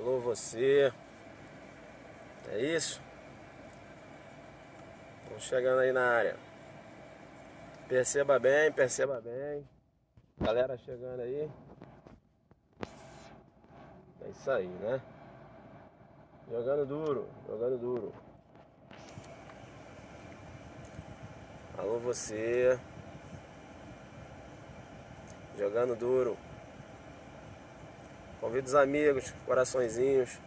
Alô você, é isso? Estamos chegando aí na área. Perceba bem, perceba bem. Galera chegando aí. É isso aí, né? Jogando duro, jogando duro. Alô você, jogando duro. Convido os amigos, coraçõezinhos.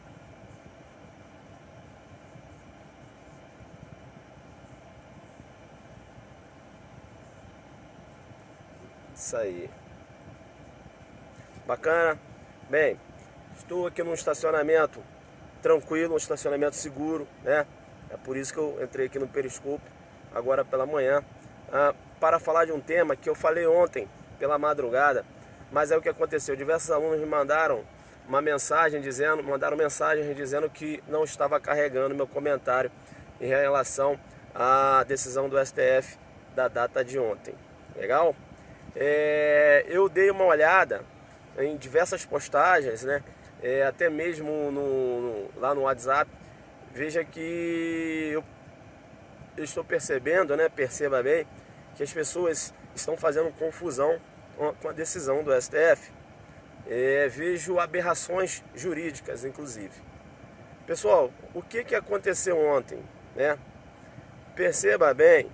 Isso aí. Bacana? Bem, estou aqui num estacionamento tranquilo, um estacionamento seguro, né? É por isso que eu entrei aqui no Periscope agora pela manhã, para falar de um tema que eu falei ontem pela madrugada, mas é o que aconteceu. Diversos alunos me mandaram uma mensagem dizendo que não estava carregando meu comentário em relação à decisão do STF da data de ontem. Legal? Eu dei uma olhada em diversas postagens, né? Até mesmo lá no WhatsApp. Veja que eu estou percebendo, né? Perceba bem que as pessoas estão fazendo confusão com a decisão do STF. Vejo aberrações jurídicas, inclusive. Pessoal, o que aconteceu ontem, né? Perceba bem,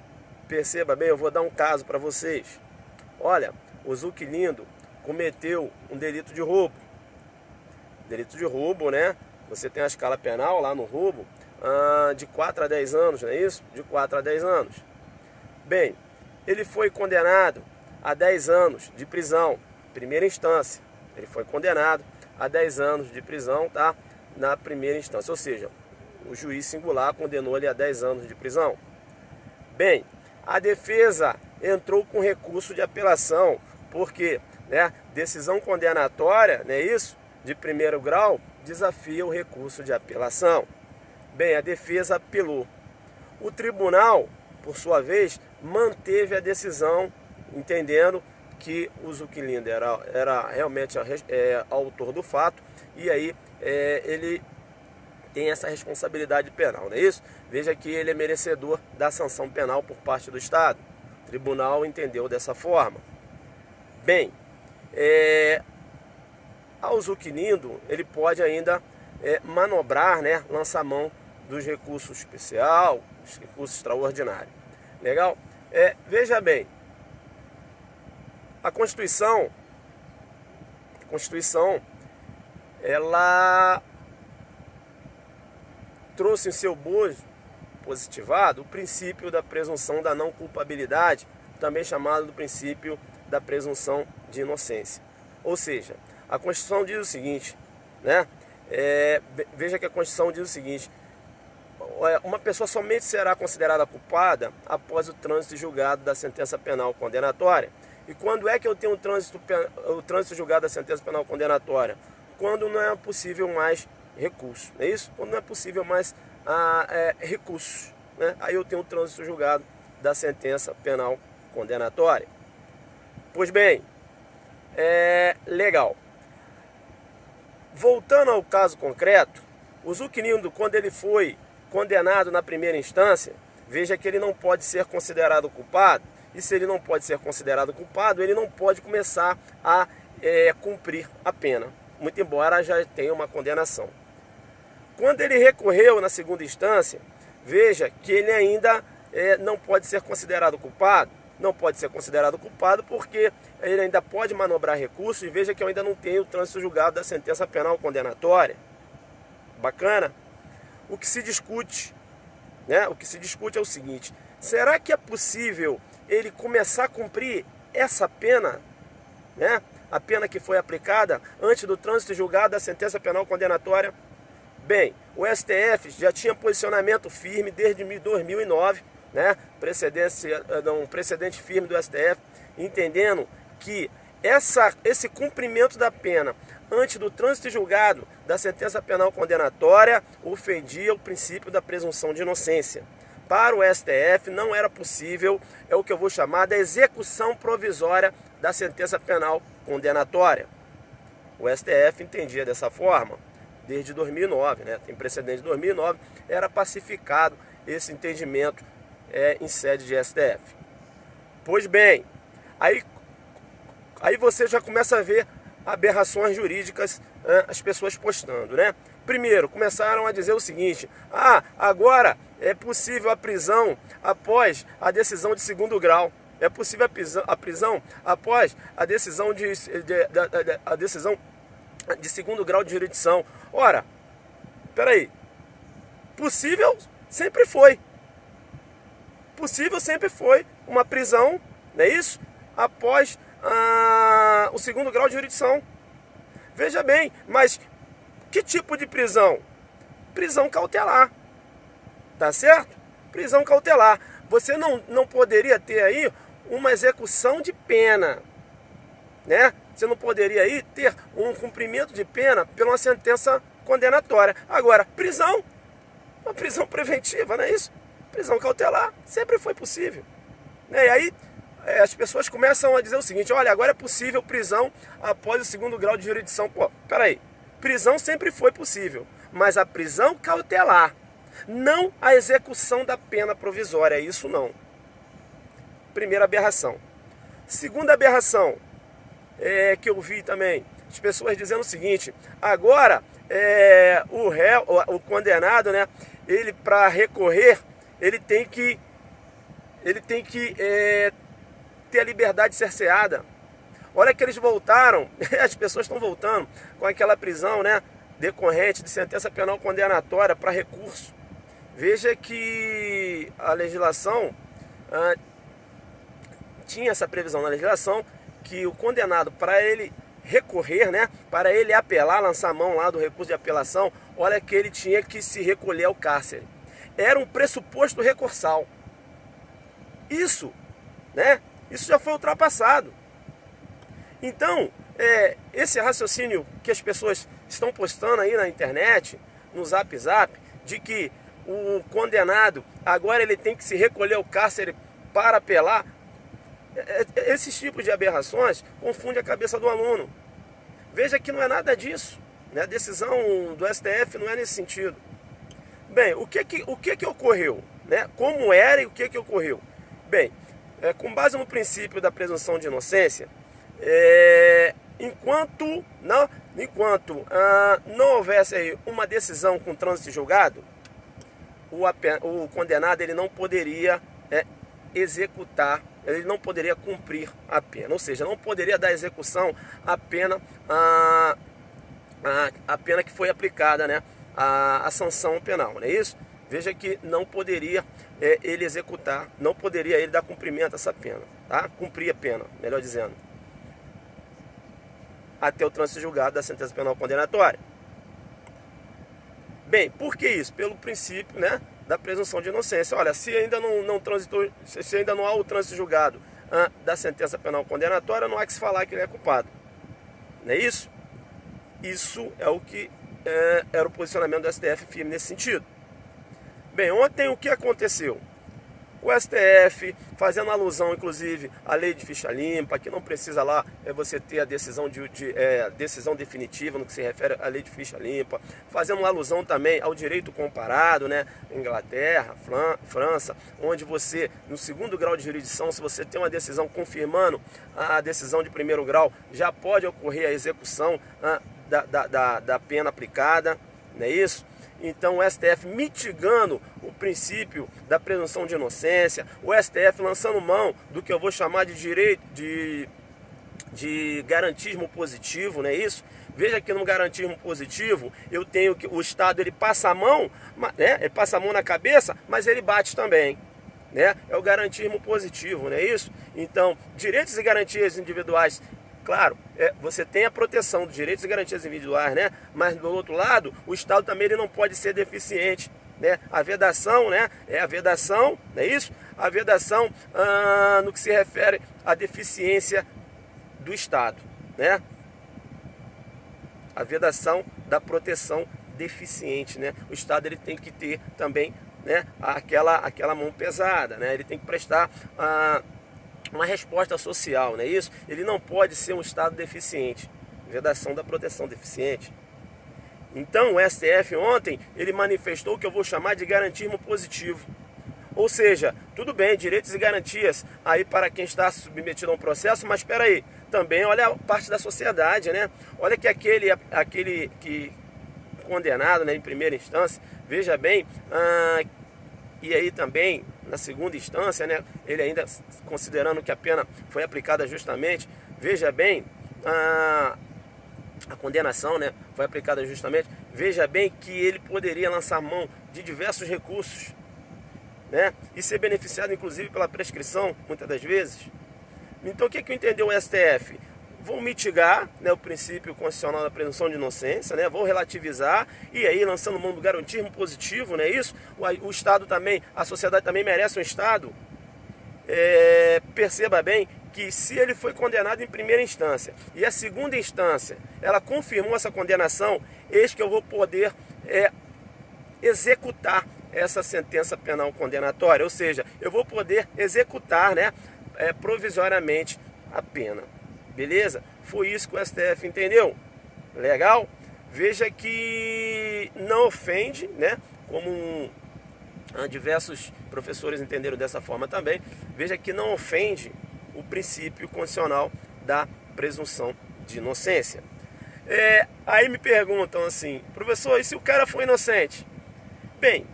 eu vou dar um caso para vocês. Olha, o Zuquilindo cometeu um delito de roubo. Delito de roubo, né? Você tem a escala penal lá no roubo de 4 a 10 anos, não é isso? De 4 a 10 anos. Bem, ele foi condenado a 10 anos de prisão, primeira instância. Ele foi condenado a 10 anos de prisão, tá? Na primeira instância, ou seja, o juiz singular condenou ele a 10 anos de prisão. Bem, a defesa entrou com recurso de apelação, porque, né, decisão condenatória, não é isso? De primeiro grau, desafia o recurso de apelação. Bem, a defesa apelou. O tribunal, por sua vez, manteve a decisão, entendendo que o Zuquilindo era realmente autor do fato, e aí ele tem essa responsabilidade penal, não é isso? Veja que ele é merecedor da sanção penal por parte do Estado. O tribunal entendeu dessa forma. Bem, ao Zuquilindo, ele pode ainda manobrar, né, lançar mão dos recursos especial, dos recursos extraordinários. Legal? Veja bem, a Constituição, ela trouxe em seu bojo positivado o princípio da presunção da não culpabilidade, também chamado do princípio da presunção de inocência. Ou seja, a Constituição diz o seguinte, né? Veja que a Constituição diz o seguinte: uma pessoa somente será considerada culpada após o trânsito julgado da sentença penal condenatória. E quando é que eu tenho o trânsito julgado da sentença penal condenatória? Quando não é possível mais recurso, não é isso? Quando não é possível mais recursos, né? Aí eu tenho o trânsito julgado da sentença penal condenatória. Pois bem, legal. Voltando ao caso concreto, o Zuquilindo, quando ele foi condenado na primeira instância, veja que ele não pode ser considerado culpado, e se ele não pode ser considerado culpado, ele não pode começar a cumprir a pena, muito embora já tenha uma condenação. Quando ele recorreu na segunda instância, veja que ele ainda não pode ser considerado culpado. Não pode ser considerado culpado porque ele ainda pode manobrar recursos, e veja que eu ainda não tenho o trânsito julgado da sentença penal condenatória. Bacana? O que se discute, né? O que se discute é o seguinte: será que é possível ele começar a cumprir essa pena, né? A pena que foi aplicada antes do trânsito julgado da sentença penal condenatória? Bem, o STF já tinha posicionamento firme desde 2009, né? Um precedente firme do STF, entendendo que esse cumprimento da pena antes do trânsito julgado da sentença penal condenatória ofendia o princípio da presunção de inocência. Para o STF não era possível, o que eu vou chamar da execução provisória da sentença penal condenatória. O STF entendia dessa forma. desde 2009, né? Tem precedente de 2009, era pacificado esse entendimento em sede de STF. Pois bem, aí você já começa a ver aberrações jurídicas, as pessoas postando, né? Primeiro, começaram a dizer o seguinte: agora é possível a prisão após a decisão de segundo grau. É possível a prisão após a decisão de segundo grau de jurisdição. Ora, peraí, possível sempre foi. Possível sempre foi uma prisão, não é isso? Após o segundo grau de jurisdição. Veja bem, mas que tipo de prisão? Prisão cautelar, tá certo? Prisão cautelar. Você não poderia ter aí uma execução de pena, né? Você não poderia aí ter um cumprimento de pena pela uma sentença condenatória. Agora, prisão, uma prisão preventiva, não é isso? Prisão cautelar sempre foi possível, né? E aí as pessoas começam a dizer o seguinte: olha, agora é possível prisão após o segundo grau de jurisdição. Pô, peraí, prisão sempre foi possível, mas a prisão cautelar, não a execução da pena provisória, isso não. Primeira aberração. Segunda aberração, que eu vi também, as pessoas dizendo o seguinte: agora o réu, o condenado, né, ele para recorrer, ele tem que ter a liberdade cerceada. Olha que eles voltaram, as pessoas estão voltando com aquela prisão, né, decorrente de sentença penal condenatória para recurso. Veja que a legislação tinha essa previsão na legislação que o condenado, para ele recorrer, né, para ele apelar, lançar a mão lá do recurso de apelação, olha que ele tinha que se recolher ao cárcere. Era um pressuposto recursal. Isso, né, isso já foi ultrapassado. Então, esse raciocínio que as pessoas estão postando aí na internet, no Zap Zap, de que o condenado agora ele tem que se recolher ao cárcere para apelar, esses tipos de aberrações confundem a cabeça do aluno. Veja que não é nada disso, né? A decisão do STF não é nesse sentido. Bem, o que ocorreu, né? Como era e o que ocorreu? Bem, com base no princípio da presunção de inocência, enquanto não houvesse aí uma decisão com trânsito julgado, o condenado ele não poderia executar, ele não poderia cumprir a pena, ou seja, não poderia dar execução à pena, a pena que foi aplicada, né, a sanção penal, não é isso? Veja que não poderia ele executar, não poderia ele dar cumprimento a essa pena, tá? Cumprir a pena, melhor dizendo, até o trânsito julgado da sentença penal condenatória. Bem, por que isso? Pelo princípio, né, da presunção de inocência. Olha, se ainda não transitou, se ainda não há o trânsito julgado da sentença penal condenatória, não há que se falar que ele é culpado. Não é isso? Isso é o que era o posicionamento do STF firme nesse sentido. Bem, ontem o que aconteceu? O STF, fazendo alusão inclusive à lei de ficha limpa, que não precisa lá você ter a decisão, decisão definitiva no que se refere à lei de ficha limpa, fazendo uma alusão também ao direito comparado, né? Inglaterra, França, onde você, no segundo grau de jurisdição, se você tem uma decisão confirmando a decisão de primeiro grau, já pode ocorrer a execução da pena aplicada, não é isso? Então o STF mitigando o princípio da presunção de inocência, o STF lançando mão do que eu vou chamar de direito de garantismo positivo, não é isso? Veja que no garantismo positivo eu tenho que o Estado ele passa a mão, né? Ele passa a mão na cabeça, mas ele bate também, né? É o garantismo positivo, não é isso? Então, direitos e garantias individuais, claro, você tem a proteção dos direitos e garantias individuais, né? Mas do outro lado, o Estado também ele não pode ser deficiente, né? A vedação, né? É a vedação, não é isso? A vedação no que se refere à deficiência do Estado, né? A vedação da proteção deficiente, né? O Estado ele tem que ter também, né? Aquela mão pesada, né? Ele tem que prestar uma resposta social, não é isso? Ele não pode ser um Estado deficiente, vedação da proteção deficiente. Então o STF ontem, ele manifestou o que eu vou chamar de garantismo positivo. Ou seja, tudo bem, direitos e garantias aí para quem está submetido a um processo, mas espera aí, também olha a parte da sociedade, né? Olha que aquele que condenado, né, em primeira instância, veja bem, e aí também na segunda instância, né, ele ainda considerando que a pena foi aplicada justamente, veja bem, a condenação, né, foi aplicada justamente, veja bem que ele poderia lançar mão de diversos recursos, né, e ser beneficiado inclusive pela prescrição, muitas das vezes. Então o que entendeu o STF? Vou mitigar, né, o princípio constitucional da presunção de inocência, né, vou relativizar, e aí lançando mão do garantismo positivo, né, isso, o Estado também, a sociedade também merece um Estado. Perceba bem que se ele foi condenado em primeira instância e a segunda instância ela confirmou essa condenação, eis que eu vou poder executar essa sentença penal condenatória, ou seja, eu vou poder executar, né, provisoriamente a pena. Beleza? Foi isso que o STF entendeu. Legal? Veja que não ofende, né, como diversos professores entenderam dessa forma também, veja que não ofende o princípio constitucional da presunção de inocência. Aí me perguntam assim, professor, e se o cara for inocente? Bem,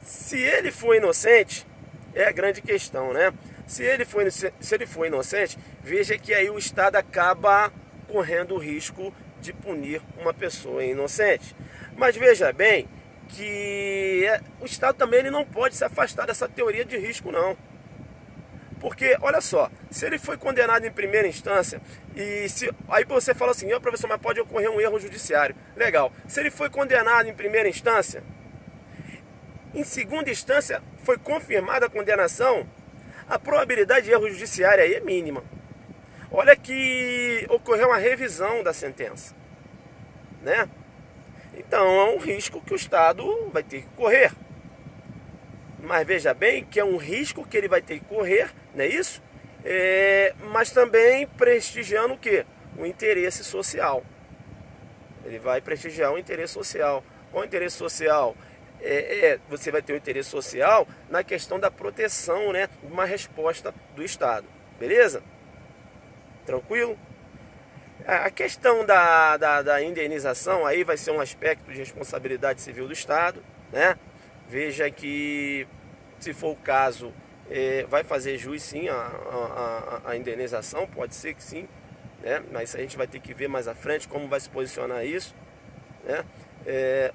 se ele for inocente, é a grande questão, né? Se ele for inocente, veja que aí o Estado acaba correndo o risco de punir uma pessoa inocente. Mas veja bem que o Estado também ele não pode se afastar dessa teoria de risco, não. Porque, olha só, se ele foi condenado em primeira instância, aí você fala assim, professor, mas pode ocorrer um erro judiciário. Legal. Se ele foi condenado em primeira instância, em segunda instância foi confirmada a condenação, a probabilidade de erro judiciário aí é mínima. Olha que ocorreu uma revisão da sentença, né? Então é um risco que o Estado vai ter que correr. Mas veja bem que é um risco que ele vai ter que correr, não é isso? Mas também prestigiando o quê? O interesse social. Ele vai prestigiar o interesse social. Qual é o interesse social? Você vai ter o interesse social na questão da proteção, né, de uma resposta do Estado. Beleza? Tranquilo? A questão da indenização aí vai ser um aspecto de responsabilidade civil do Estado, né? Veja que, se for o caso, vai fazer jus sim a indenização, pode ser que sim, né? Mas a gente vai ter que ver mais à frente como vai se posicionar isso, né?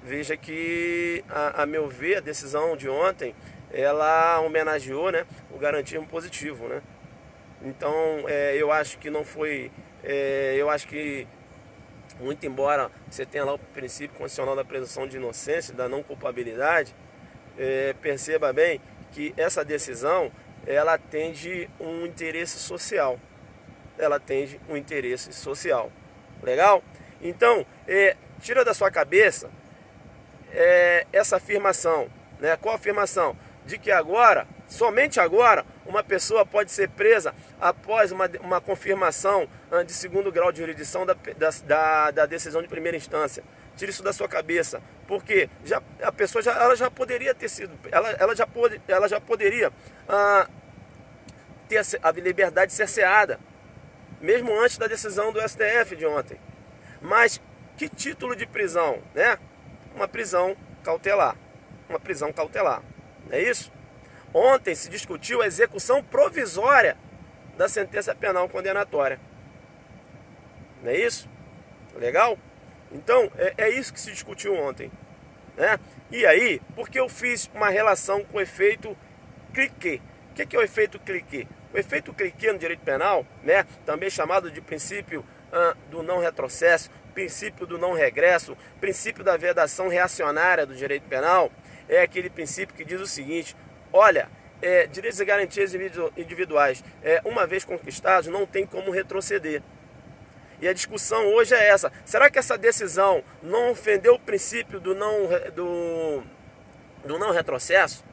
Veja que, a meu ver, a decisão de ontem, ela homenageou, né, o garantismo positivo, né? Então, eu acho que não foi... eu acho que, muito embora você tenha lá o princípio constitucional da presunção de inocência, da não culpabilidade, perceba bem que essa decisão, ela atende um interesse social. Ela atende um interesse social. Legal? Então, tira da sua cabeça essa afirmação, né? Qual afirmação? De que agora, somente agora, uma pessoa pode ser presa após uma confirmação de segundo grau de jurisdição da decisão de primeira instância. Tire isso da sua cabeça, porque a pessoa ela já poderia ter sido, ela já poderia ter a liberdade cerceada, mesmo antes da decisão do STF de ontem. Mas que título de prisão, né? Uma prisão cautelar. Uma prisão cautelar. Não é isso? Ontem se discutiu a execução provisória da sentença penal condenatória. Não é isso? Legal? Então, é isso que se discutiu ontem, né? E aí, porque eu fiz uma relação com o efeito cliquet. O que é o efeito cliquet? O efeito cliquet no direito penal, né, também chamado de princípio do não retrocesso, princípio do não regresso, princípio da vedação reacionária do direito penal, é aquele princípio que diz o seguinte: olha, direitos e garantias individuais, uma vez conquistados, não tem como retroceder. E a discussão hoje é essa: será que essa decisão não ofendeu o princípio do não retrocesso?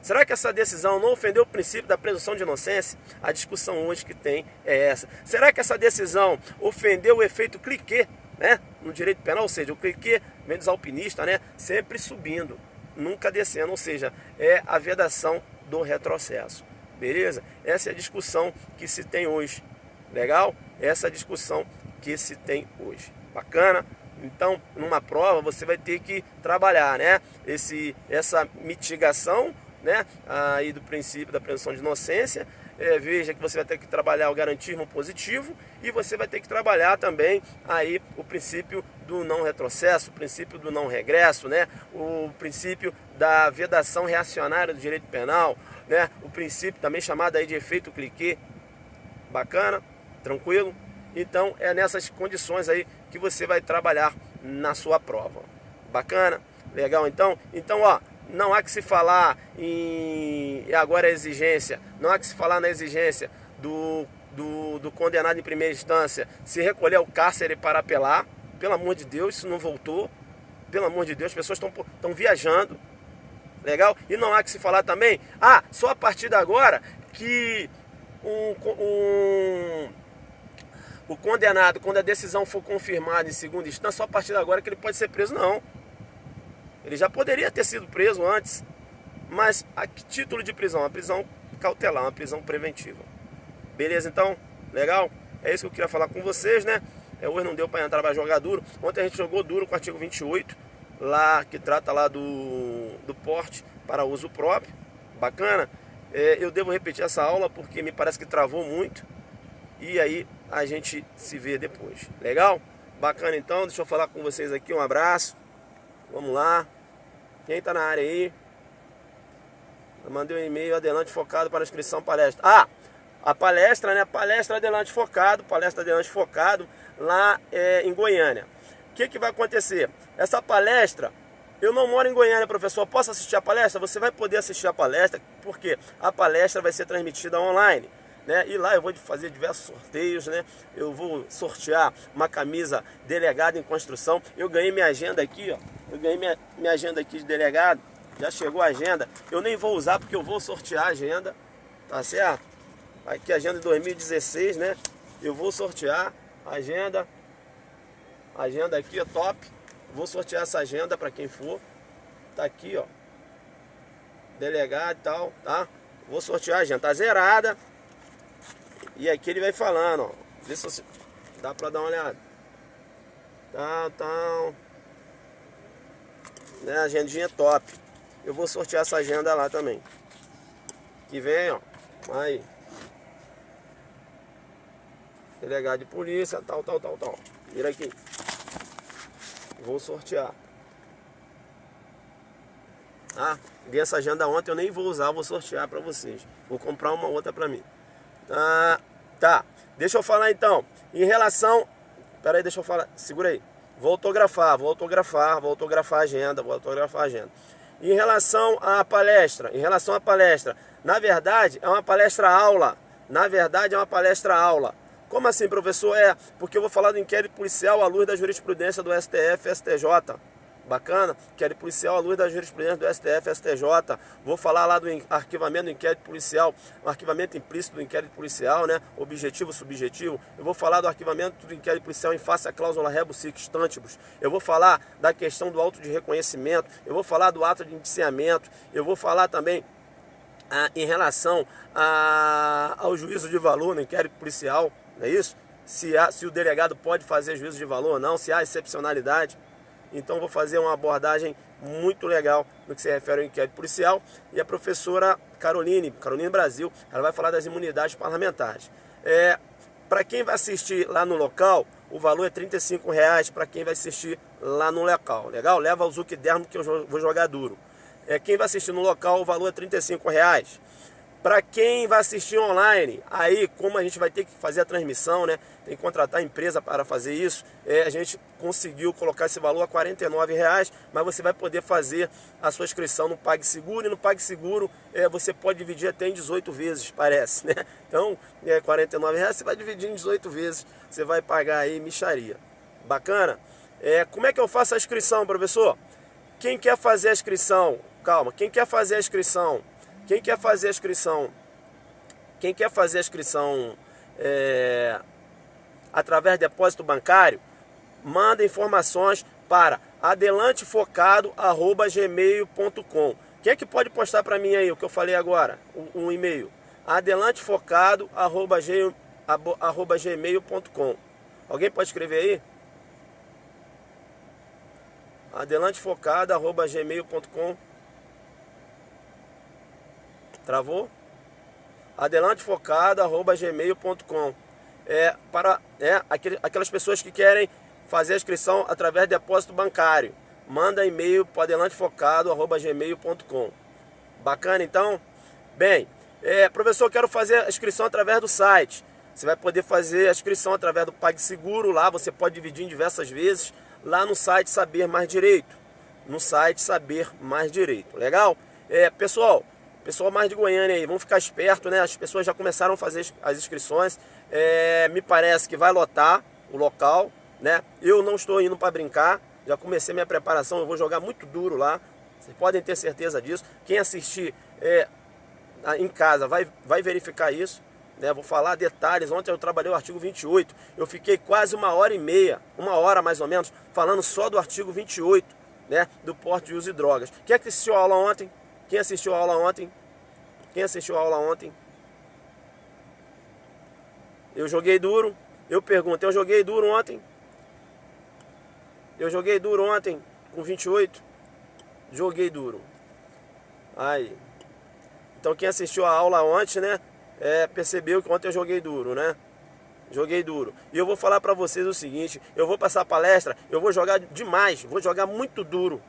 Será que essa decisão não ofendeu o princípio da presunção de inocência? A discussão hoje que tem é essa. Será que essa decisão ofendeu o efeito cliquet né? No direito penal, ou seja, o cliquê vem dos alpinistas, né? Sempre subindo, nunca descendo, ou seja, é a vedação do retrocesso. Beleza? Essa é a discussão que se tem hoje. Legal? Essa é a discussão que se tem hoje. Bacana? Então, numa prova, você vai ter que trabalhar, né? Essa mitigação, né? Aí do princípio da presunção de inocência. Veja que você vai ter que trabalhar o garantismo positivo e você vai ter que trabalhar também aí o princípio do não retrocesso, o princípio do não regresso, né? O princípio da vedação reacionária do direito penal, né? O princípio também chamado aí de efeito cliquê. Bacana? Tranquilo? Então é nessas condições aí que você vai trabalhar na sua prova. Bacana? Legal então? Então, ó, não há que se falar em agora a exigência, não há que se falar na exigência do condenado em primeira instância se recolher ao cárcere para apelar. Pelo amor de Deus, isso não voltou. Pelo amor de Deus, as pessoas estão viajando. Legal? E não há que se falar também, só a partir de agora que o condenado, quando a decisão for confirmada em segunda instância, só a partir de agora que ele pode ser preso. Não. Ele já poderia ter sido preso antes, mas a que título de prisão? Uma prisão cautelar, uma prisão preventiva. Beleza, então? Legal? É isso que eu queria falar com vocês, né? Hoje não deu para entrar para jogar duro. Ontem a gente jogou duro com o artigo 28, lá, que trata lá do porte para uso próprio. Bacana? Eu devo repetir essa aula porque me parece que travou muito. E aí a gente se vê depois. Legal? Bacana então, deixa eu falar com vocês aqui, um abraço. Vamos lá. Quem tá na área aí? Eu mandei um e-mail, Adelante Focado para inscrição palestra. A palestra, né? Palestra Adelante Focado, lá em Goiânia. O que vai acontecer? Essa palestra, eu não moro em Goiânia, professor, posso assistir a palestra? Você vai poder assistir a palestra, porque a palestra vai ser transmitida online, né? E lá eu vou fazer diversos sorteios, né? Eu vou sortear uma camisa delegado em construção. Eu ganhei minha agenda aqui, ó. Eu ganhei minha agenda aqui de delegado. Já chegou a agenda. Eu nem vou usar porque eu vou sortear a agenda. Tá certo? Aqui a agenda de 2016, né? Eu vou sortear a agenda. A agenda aqui é top. Vou sortear essa agenda para quem for. Tá aqui, ó. Delegado e tal, tá? Vou sortear a agenda. Tá zerada. E aqui ele vai falando, ó. Vê se dá pra dar uma olhada. Tal. Né, a agendinha é top. Eu vou sortear essa agenda lá também. Que vem, ó. Aí. Delegado de polícia, tal. Vira aqui. Vou sortear. Vi essa agenda ontem, eu nem vou usar, vou sortear pra vocês. Vou comprar uma outra pra mim. Tá. Deixa eu falar então. Em relação... Pera aí, deixa eu falar. Segura aí. Vou autografar a agenda, Em relação à palestra, na verdade é uma palestra aula. Como assim, professor? Porque eu vou falar do inquérito policial à luz da jurisprudência do STF e STJ. Bacana? Inquérito policial à luz da jurisprudência do STF e STJ. Vou falar lá do arquivamento do inquérito policial, o arquivamento implícito do inquérito policial, né? Objetivo, subjetivo. Eu vou falar do arquivamento do inquérito policial em face à cláusula rebus sic stantibus. Eu vou falar da questão do auto de reconhecimento. Eu vou falar do ato de indiciamento. Eu vou falar também em relação ao juízo de valor no inquérito policial, não é isso? Se o delegado pode fazer juízo de valor ou não, se há excepcionalidade. Então vou fazer uma abordagem muito legal no que se refere ao inquérito policial. E a professora Caroline Brasil, ela vai falar das imunidades parlamentares. Para quem vai assistir lá no local, o valor é R$35 para quem vai assistir lá no local. Legal? Leva o Zucdermo que eu vou jogar duro. Quem vai assistir no local, o valor é R$35. Para quem vai assistir online, aí como a gente vai ter que fazer a transmissão, né? Tem que contratar a empresa para fazer isso. A gente conseguiu colocar esse valor a R$49, mas você vai poder fazer a sua inscrição no PagSeguro. E no PagSeguro você pode dividir até em 18 vezes, parece, né? Então, R$49 você vai dividir em 18 vezes. Você vai pagar aí mixaria. Bacana? Como é que eu faço a inscrição, professor? Quem quer fazer a inscrição? Calma, quem quer fazer a inscrição através de depósito bancário, manda informações para adelantefocado@gmail.com. Quem é que pode postar para mim aí o que eu falei agora? Um e-mail. adelantefocado@gmail.com. Alguém pode escrever aí? adelantefocado@gmail.com. Travou? adelantefocado@gmail.com. Aquelas pessoas que querem fazer a inscrição através de depósito bancário. Manda e-mail para adelantefocado@gmail.com. Bacana, então? Bem, professor, eu quero fazer a inscrição através do site. Você vai poder fazer a inscrição através do PagSeguro. Lá você pode dividir em diversas vezes. Lá no site Saber Mais Direito. No site Saber Mais Direito. Legal? Pessoal mais de Goiânia aí, vamos ficar esperto, né? As pessoas já começaram a fazer as inscrições. Me parece que vai lotar o local, né? Eu não estou indo para brincar. Já comecei minha preparação, eu vou jogar muito duro lá. Vocês podem ter certeza disso. Quem assistir em casa vai verificar isso, né? Vou falar detalhes. Ontem eu trabalhei o artigo 28. Eu fiquei quase 1h30, 1 hora mais ou menos, falando só do artigo 28, né? Do porte de uso de drogas. Quem é que assistiu a aula ontem? Quem assistiu a aula ontem? Quem assistiu a aula ontem? Eu joguei duro. Eu pergunto, eu joguei duro ontem? Eu joguei duro ontem com 28? Joguei duro. Aí. Então quem assistiu a aula ontem, né? Percebeu que ontem eu joguei duro, né? Joguei duro. E eu vou falar pra vocês o seguinte, eu vou passar a palestra, eu vou jogar demais, vou jogar muito duro.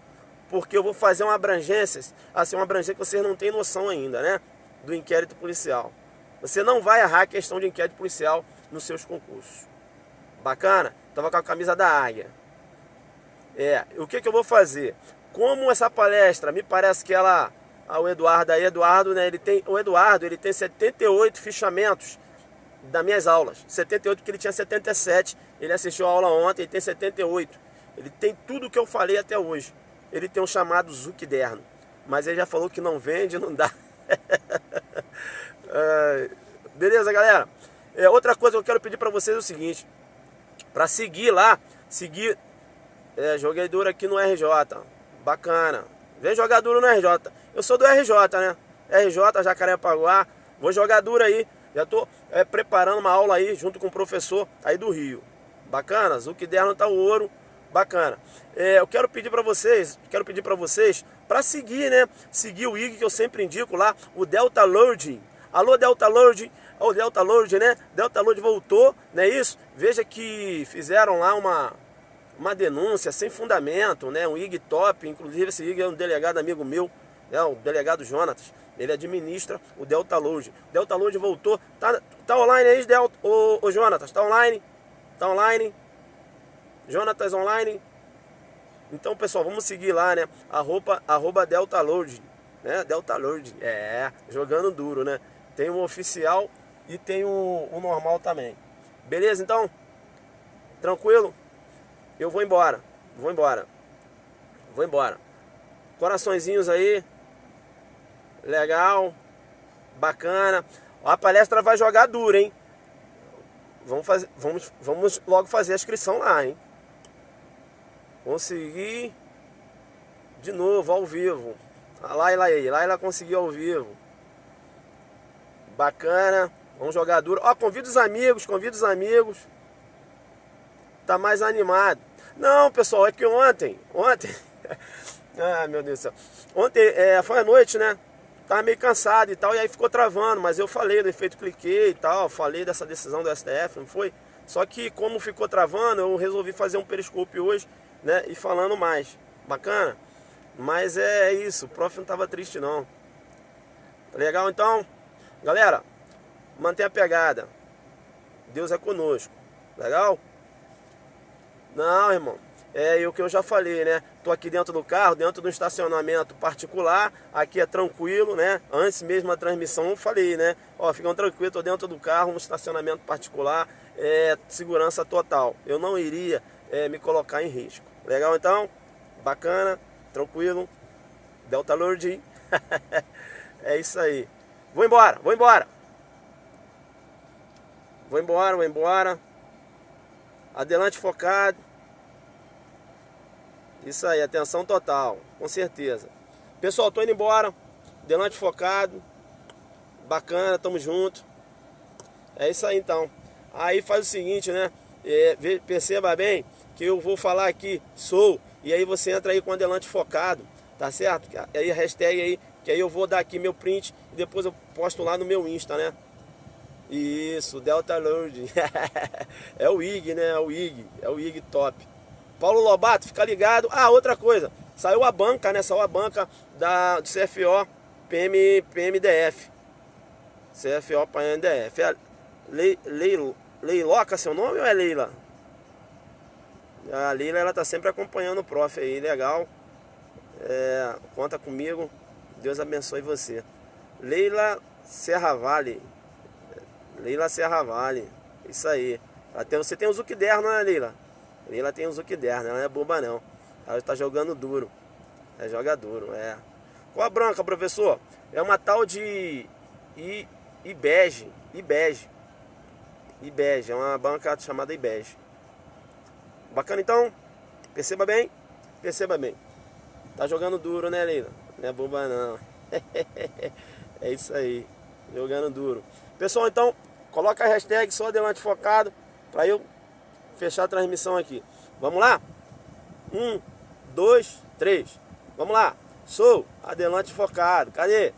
Porque eu vou fazer uma abrangência, assim, uma abrangência que vocês não têm noção ainda, né? Do inquérito policial. Você não vai errar a questão de inquérito policial nos seus concursos. Bacana? Tava com a camisa da Águia. O que eu vou fazer? Como essa palestra, me parece que ela... o Eduardo, né? O Eduardo, ele tem 78 fichamentos das minhas aulas. 78 porque ele tinha 77. Ele assistiu a aula ontem, ele tem 78. Ele tem tudo que eu falei até hoje. Ele tem um chamado Zucderno, mas ele já falou que não vende, não dá. Beleza, galera? Outra coisa que eu quero pedir para vocês é o seguinte. Para seguir lá, joguei duro aqui no RJ. Bacana. Vem jogar duro no RJ. Eu sou do RJ, né? RJ, Jacarepaguá. Vou jogar duro aí. Já tô preparando uma aula aí junto com o professor aí do Rio. Bacana? Zucderno tá o ouro. Bacana. Eu quero pedir para vocês, para seguir, né? Seguir o IG que eu sempre indico lá, o Delta Loading. Alô, Delta Loading. O Delta Loading, né? Delta Loading voltou, não é isso? Veja que fizeram lá uma denúncia sem fundamento, né? Um IG top, inclusive esse IG é um delegado amigo meu, né? O delegado Jonatas. Ele administra o Delta Loading. Delta Loading voltou. Tá online aí, Delta? Ô Jonatas, tá online? Tá online? Jonatas online. Então, pessoal, vamos seguir lá, né? Arroba Delta Loading, né? Delta Loading. Jogando duro, né? Tem um oficial e tem um normal também. Beleza, então? Tranquilo? Eu vou embora. Coraçõezinhos aí. Legal. Bacana. A palestra vai jogar duro, hein? Vamos logo fazer a inscrição lá, hein? Vamos seguir de novo, ao vivo. A Laila conseguiu ao vivo. Bacana. Vamos jogar duro. Convida os amigos. Tá mais animado. Não, pessoal, é que ontem... meu Deus do céu. Ontem foi à noite, né? Tava meio cansado e tal, e aí ficou travando, mas eu falei do efeito cliquei e tal, falei dessa decisão do STF, não foi? Só que como ficou travando, eu resolvi fazer um periscope hoje, né, e falando mais. Bacana? Mas é isso, o prof não tava triste não. Legal, então? Galera, mantenha a pegada. Deus é conosco. Legal? Não, irmão. O que eu já falei, né? Tô aqui dentro do carro, dentro do estacionamento particular. Aqui é tranquilo, né? Antes mesmo da transmissão eu falei, né? Ficam tranquilos, tô dentro do carro, um estacionamento particular, segurança total. Eu não iria me colocar em risco. Legal, então? Bacana, tranquilo. Delta Loading. É isso aí. Vou embora. Adelante focado. Isso aí, atenção total, com certeza. Pessoal, tô indo embora. Adelante focado. Bacana, tamo junto. É isso aí então. Aí faz o seguinte, né? Perceba bem que eu vou falar aqui, sou, e aí você entra aí com adelante focado, tá certo? Aí a hashtag aí, que aí eu vou dar aqui meu print e depois eu posto lá no meu Insta, né? Isso, Delta Lord. É o IG, né? É o IG top. Paulo Lobato, fica ligado. Ah, outra coisa, saiu a banca, né? Saiu a banca do CFO PMDF. CFO PMDF. Leiloca seu nome ou é Leila? A Leila, ela tá sempre acompanhando o prof aí, legal. Conta comigo, Deus abençoe você. Leila Serra Vale. Leila Serra Vale, isso aí. Você tem o Zucderno, né, Leila? Leila tem o Zucderno, ela não é boba não. Ela tá jogando duro. Ela joga duro, é. Qual a branca, professor? É uma tal de IBEG. IBEG, é uma banca chamada IBEG. Bacana então? Perceba bem? Perceba bem. Tá jogando duro, né, Leila? Não é boba não. É isso aí. Jogando duro. Pessoal, então, coloca a hashtag só adelante focado para eu fechar a transmissão aqui. Vamos lá? 1, 2, 3. Vamos lá. Sou adelante focado. Cadê?